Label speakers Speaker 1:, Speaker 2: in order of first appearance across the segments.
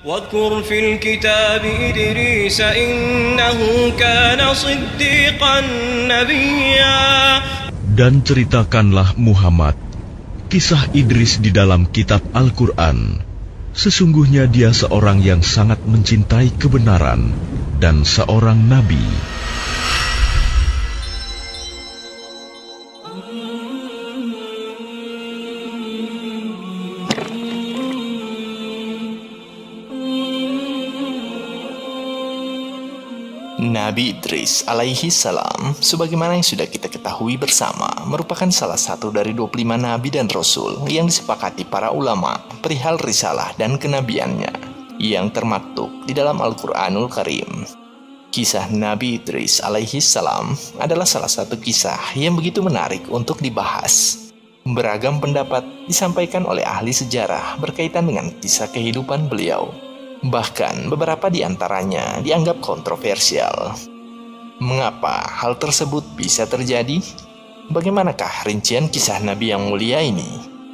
Speaker 1: واذكر في الكتاب إدريس إنه كان صديقا نبيا.
Speaker 2: Dan ceritakanlah Muhammad kisah Idris di dalam kitab Al-Quran. Sesungguhnya dia seorang yang sangat mencintai kebenaran dan seorang nabi.
Speaker 3: Nabi Idris alaihi salam, sebagaimana yang sudah kita ketahui bersama, merupakan salah satu dari 25 nabi dan rasul yang disepakati para ulama perihal risalah dan kenabiannya yang termaktub di dalam Al-Quranul Karim. Kisah Nabi Idris alaihi salam adalah salah satu kisah yang begitu menarik untuk dibahas. Beragam pendapat disampaikan oleh ahli sejarah berkaitan dengan kisah kehidupan beliau. Bahkan beberapa di antaranya dianggap kontroversial. Mengapa hal tersebut bisa terjadi? Bagaimanakah rincian kisah Nabi yang mulia ini?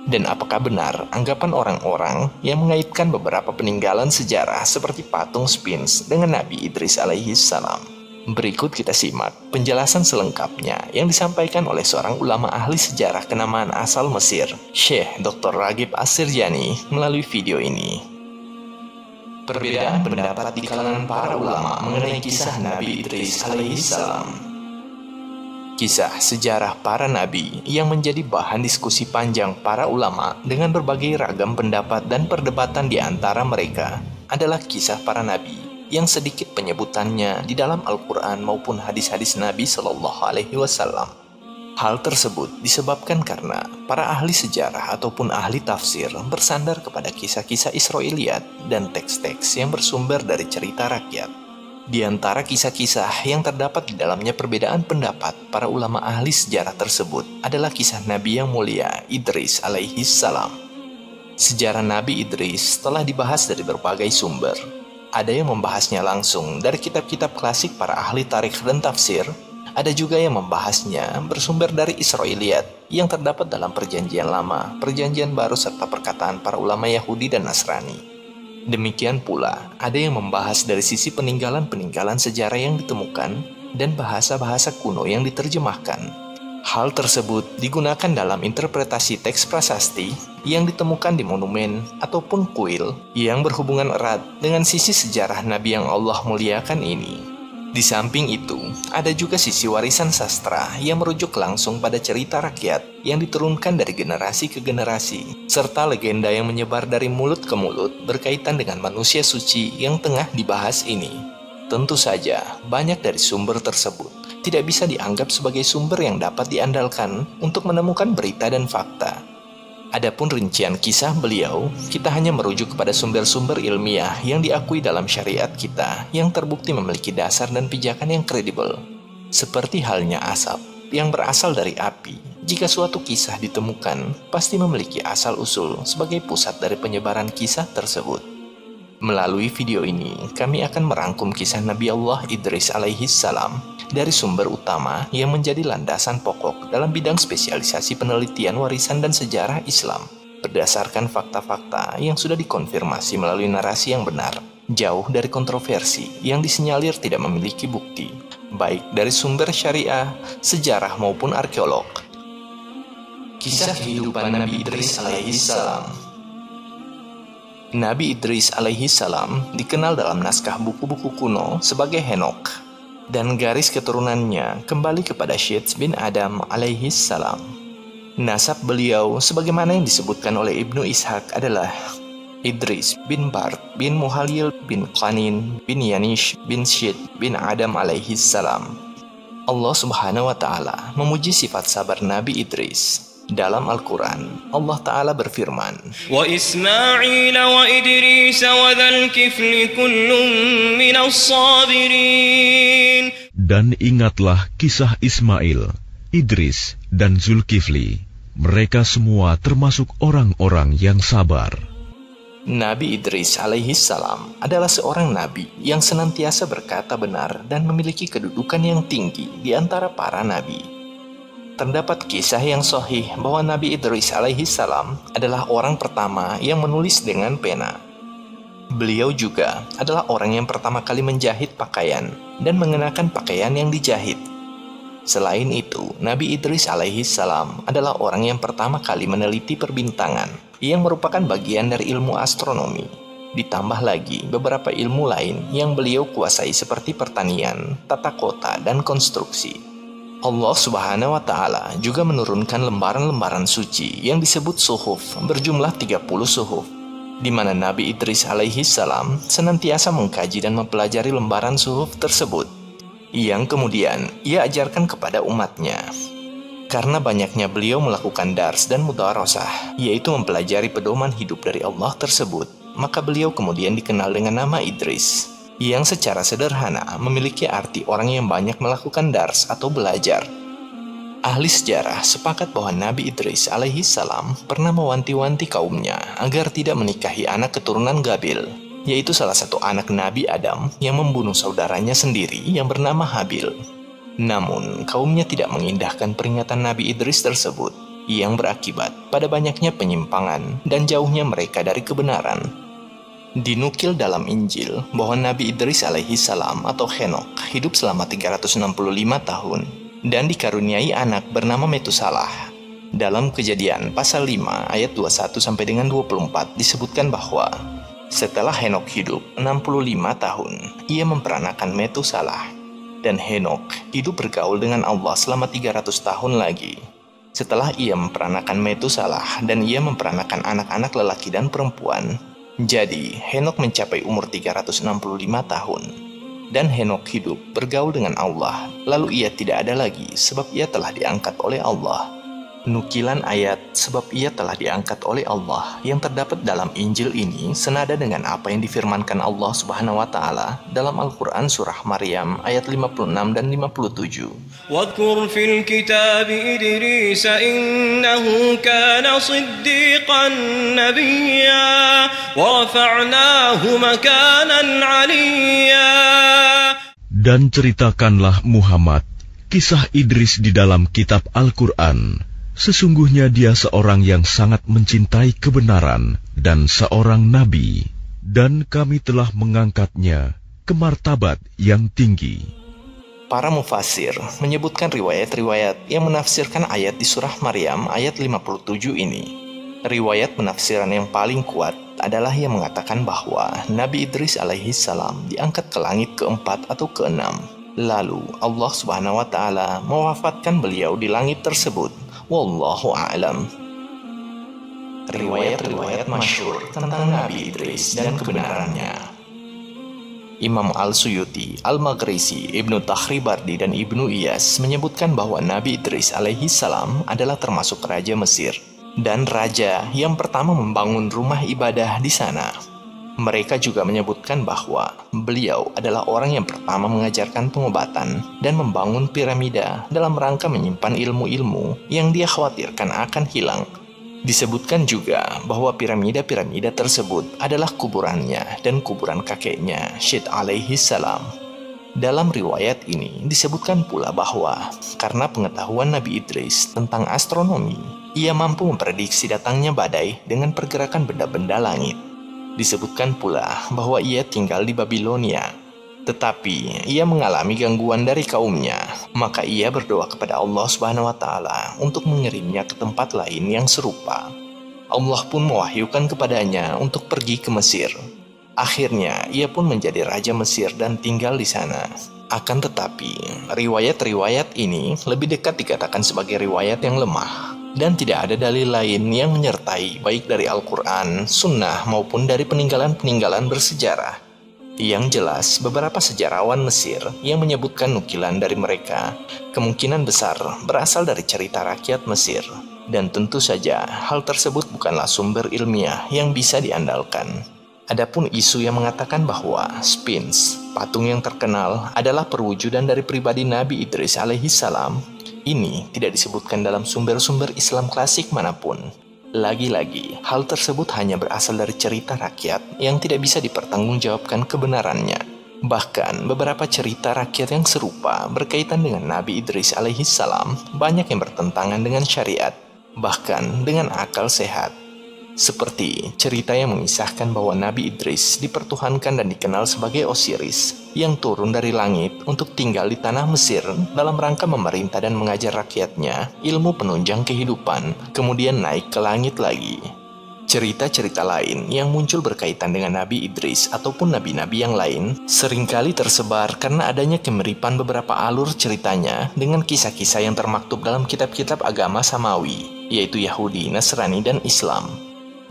Speaker 3: Dan apakah benar anggapan orang-orang yang mengaitkan beberapa peninggalan sejarah seperti patung Sphinx dengan Nabi Idris alaihi salam? Berikut kita simak penjelasan selengkapnya yang disampaikan oleh seorang ulama ahli sejarah kenamaan asal Mesir, Syekh Dr. Raghib As-Sirjani, melalui video ini. Perbedaan pendapat di kalangan para ulama mengenai kisah Nabi Idris alaihi salam. Kisah sejarah para nabi yang menjadi bahan diskusi panjang para ulama dengan berbagai ragam pendapat dan perdebatan di antara mereka adalah kisah para nabi yang sedikit penyebutannya di dalam Al-Quran maupun hadis-hadis Nabi Shallallahu Alaihi Wasallam. Hal tersebut disebabkan karena para ahli sejarah ataupun ahli tafsir bersandar kepada kisah-kisah Israiliyat dan teks-teks yang bersumber dari cerita rakyat. Di antara kisah-kisah yang terdapat di dalamnya perbedaan pendapat para ulama ahli sejarah tersebut adalah kisah Nabi yang mulia Idris alaihi salam. Sejarah Nabi Idris telah dibahas dari berbagai sumber. Ada yang membahasnya langsung dari kitab-kitab klasik para ahli tarikh dan tafsir. Ada juga yang membahasnya bersumber dari Israiliyat yang terdapat dalam Perjanjian Lama, Perjanjian Baru serta perkataan para ulama Yahudi dan Nasrani. Demikian pula, ada yang membahas dari sisi peninggalan-peninggalan sejarah yang ditemukan dan bahasa-bahasa kuno yang diterjemahkan. Hal tersebut digunakan dalam interpretasi teks prasasti yang ditemukan di monumen ataupun kuil yang berhubungan erat dengan sisi sejarah Nabi yang Allah muliakan ini. Di samping itu, ada juga sisi warisan sastra yang merujuk langsung pada cerita rakyat yang diturunkan dari generasi ke generasi, serta legenda yang menyebar dari mulut ke mulut berkaitan dengan manusia suci yang tengah dibahas ini. Tentu saja, banyak dari sumber tersebut tidak bisa dianggap sebagai sumber yang dapat diandalkan untuk menemukan berita dan fakta. Adapun rincian kisah beliau, kita hanya merujuk kepada sumber-sumber ilmiah yang diakui dalam syariat kita, yang terbukti memiliki dasar dan pijakan yang kredibel. Seperti halnya asap yang berasal dari api, jika suatu kisah ditemukan, pasti memiliki asal-usul sebagai pusat dari penyebaran kisah tersebut. Melalui video ini, kami akan merangkum kisah Nabi Allah Idris alaihi salam dari sumber utama yang menjadi landasan pokok dalam bidang spesialisasi penelitian warisan dan sejarah Islam, berdasarkan fakta-fakta yang sudah dikonfirmasi melalui narasi yang benar, jauh dari kontroversi yang disinyalir tidak memiliki bukti, baik dari sumber syariah, sejarah maupun arkeolog. Kisah kehidupan Nabi Idris alaihi salam. Nabi Idris alaihi salam dikenal dalam naskah buku-buku kuno sebagai Henokh, dan garis keturunannya kembali kepada Syed bin Adam alaihi salam. Nasab beliau sebagaimana yang disebutkan oleh Ibnu Ishaq adalah Idris bin Bard bin Muhalil bin Qanin bin Yanish bin Syed bin Adam alaihi salam. Allah subhanahu wa ta'ala memuji sifat sabar Nabi Idris. Dalam Al-Quran, Allah Ta'ala berfirman,
Speaker 1: Wa Ismail wa Idris wa dhal kifli kullum minas sabirin.
Speaker 2: Dan ingatlah kisah Ismail, Idris, dan Zulkifli. Mereka semua termasuk orang-orang yang sabar.
Speaker 3: Nabi Idris alaihi salam adalah seorang nabi yang senantiasa berkata benar dan memiliki kedudukan yang tinggi di antara para nabi. Terdapat kisah yang sahih bahwa Nabi Idris alaihi salam adalah orang pertama yang menulis dengan pena. Beliau juga adalah orang yang pertama kali menjahit pakaian dan mengenakan pakaian yang dijahit. Selain itu, Nabi Idris alaihi salam adalah orang yang pertama kali meneliti perbintangan, yang merupakan bagian dari ilmu astronomi. Ditambah lagi beberapa ilmu lain yang beliau kuasai seperti pertanian, tata kota, dan konstruksi. Allah Subhanahu wa Ta'ala juga menurunkan lembaran-lembaran suci yang disebut suhuf berjumlah 30 suhuf, di mana Nabi Idris alaihi salam senantiasa mengkaji dan mempelajari lembaran suhuf tersebut, yang kemudian ia ajarkan kepada umatnya. Karena banyaknya beliau melakukan dars dan mudarasah, yaitu mempelajari pedoman hidup dari Allah tersebut, maka beliau kemudian dikenal dengan nama Idris, yang secara sederhana memiliki arti orang yang banyak melakukan dars atau belajar. Ahli sejarah sepakat bahwa Nabi Idris alaihi salam pernah mewanti-wanti kaumnya agar tidak menikahi anak keturunan Gabil, yaitu salah satu anak Nabi Adam yang membunuh saudaranya sendiri yang bernama Habil. Namun, kaumnya tidak mengindahkan peringatan Nabi Idris tersebut, yang berakibat pada banyaknya penyimpangan dan jauhnya mereka dari kebenaran. Dinukil dalam Injil bahwa Nabi Idris alaihi salam atau Henokh hidup selama 365 tahun dan dikaruniai anak bernama Metusalah. Dalam Kejadian pasal 5 ayat 21 sampai dengan 24 disebutkan bahwa setelah Henokh hidup 65 tahun, ia memperanakan Metusalah, dan Henokh hidup bergaul dengan Allah selama 300 tahun lagi. Setelah ia memperanakan Metusalah dan ia memperanakan anak-anak lelaki dan perempuan, jadi Henokh mencapai umur 365 tahun. Dan Henokh hidup bergaul dengan Allah, lalu ia tidak ada lagi sebab ia telah diangkat oleh Allah. Nukilan ayat sebab ia telah diangkat oleh Allah yang terdapat dalam Injil ini senada dengan apa yang difirmankan Allah Subhanahu wa Ta'ala dalam Al-Quran surah Maryam ayat 56 dan 57.
Speaker 1: Wadhkur fil kitab Idris innahu kana siddiqan nabiyya wa rafa'nahu makanan 'aliyya.
Speaker 2: Dan ceritakanlah Muhammad kisah Idris di dalam kitab Al-Quran. Sesungguhnya dia seorang yang sangat mencintai kebenaran dan seorang nabi, dan kami telah mengangkatnya ke martabat yang tinggi.
Speaker 3: Para mufasir menyebutkan riwayat-riwayat yang menafsirkan ayat di surah Maryam ayat 57 ini. Riwayat penafsiran yang paling kuat adalah yang mengatakan bahwa Nabi Idris alaihi salam diangkat ke langit keempat atau keenam. Lalu Allah Subhanahu wa Ta'ala mewafatkan beliau di langit tersebut. Wallahu a'lam. Riwayat-riwayat masyhur tentang Nabi Idris dan kebenarannya. Imam Al-Suyuti, Al-Maghrisi, Ibnu Takhribardi, dan Ibnu Iyas menyebutkan bahwa Nabi Idris alaihi salam adalah termasuk raja Mesir dan raja yang pertama membangun rumah ibadah di sana. Mereka juga menyebutkan bahwa beliau adalah orang yang pertama mengajarkan pengobatan dan membangun piramida dalam rangka menyimpan ilmu-ilmu yang dia khawatirkan akan hilang. Disebutkan juga bahwa piramida-piramida tersebut adalah kuburannya dan kuburan kakeknya, Syed alaihi salam. Dalam riwayat ini disebutkan pula bahwa karena pengetahuan Nabi Idris tentang astronomi, ia mampu memprediksi datangnya badai dengan pergerakan benda-benda langit. Disebutkan pula bahwa ia tinggal di Babilonia, tetapi ia mengalami gangguan dari kaumnya, maka ia berdoa kepada Allah Subhanahu wa Ta'ala untuk mengirimnya ke tempat lain yang serupa. Allah pun mewahyukan kepadanya untuk pergi ke Mesir. Akhirnya ia pun menjadi raja Mesir dan tinggal di sana. Akan tetapi, riwayat-riwayat ini lebih dekat dikatakan sebagai riwayat yang lemah, dan tidak ada dalil lain yang menyertai baik dari Al-Quran, Sunnah maupun dari peninggalan-peninggalan bersejarah. Yang jelas, beberapa sejarawan Mesir yang menyebutkan nukilan dari mereka kemungkinan besar berasal dari cerita rakyat Mesir. Dan tentu saja hal tersebut bukanlah sumber ilmiah yang bisa diandalkan. Adapun isu yang mengatakan bahwa Sphinx, patung yang terkenal, adalah perwujudan dari pribadi Nabi Idris alaihi salam, ini tidak disebutkan dalam sumber-sumber Islam klasik manapun. Lagi-lagi, hal tersebut hanya berasal dari cerita rakyat yang tidak bisa dipertanggungjawabkan kebenarannya. Bahkan, beberapa cerita rakyat yang serupa berkaitan dengan Nabi Idris alaihi salam banyak yang bertentangan dengan syariat, bahkan dengan akal sehat. Seperti cerita yang mengisahkan bahwa Nabi Idris dipertuhankan dan dikenal sebagai Osiris yang turun dari langit untuk tinggal di tanah Mesir dalam rangka memerintah dan mengajar rakyatnya ilmu penunjang kehidupan, kemudian naik ke langit lagi. Cerita-cerita lain yang muncul berkaitan dengan Nabi Idris ataupun nabi-nabi yang lain seringkali tersebar karena adanya kemiripan beberapa alur ceritanya dengan kisah-kisah yang termaktub dalam kitab-kitab agama Samawi, yaitu Yahudi, Nasrani, dan Islam.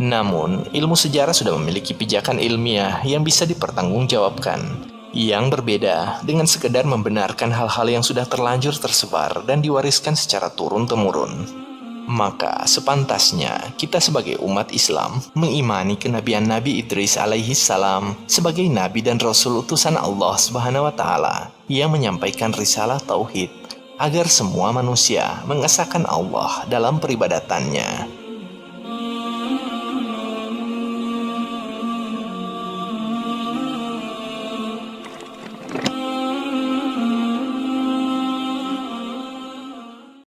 Speaker 3: Namun, ilmu sejarah sudah memiliki pijakan ilmiah yang bisa dipertanggungjawabkan, yang berbeda dengan sekedar membenarkan hal-hal yang sudah terlanjur tersebar dan diwariskan secara turun-temurun. Maka sepantasnya kita sebagai umat Islam mengimani kenabian Nabi Idris alaihi salam sebagai nabi dan rasul utusan Allah Subhanahu wa taala yang menyampaikan risalah tauhid agar semua manusia mengesahkan Allah dalam peribadatannya.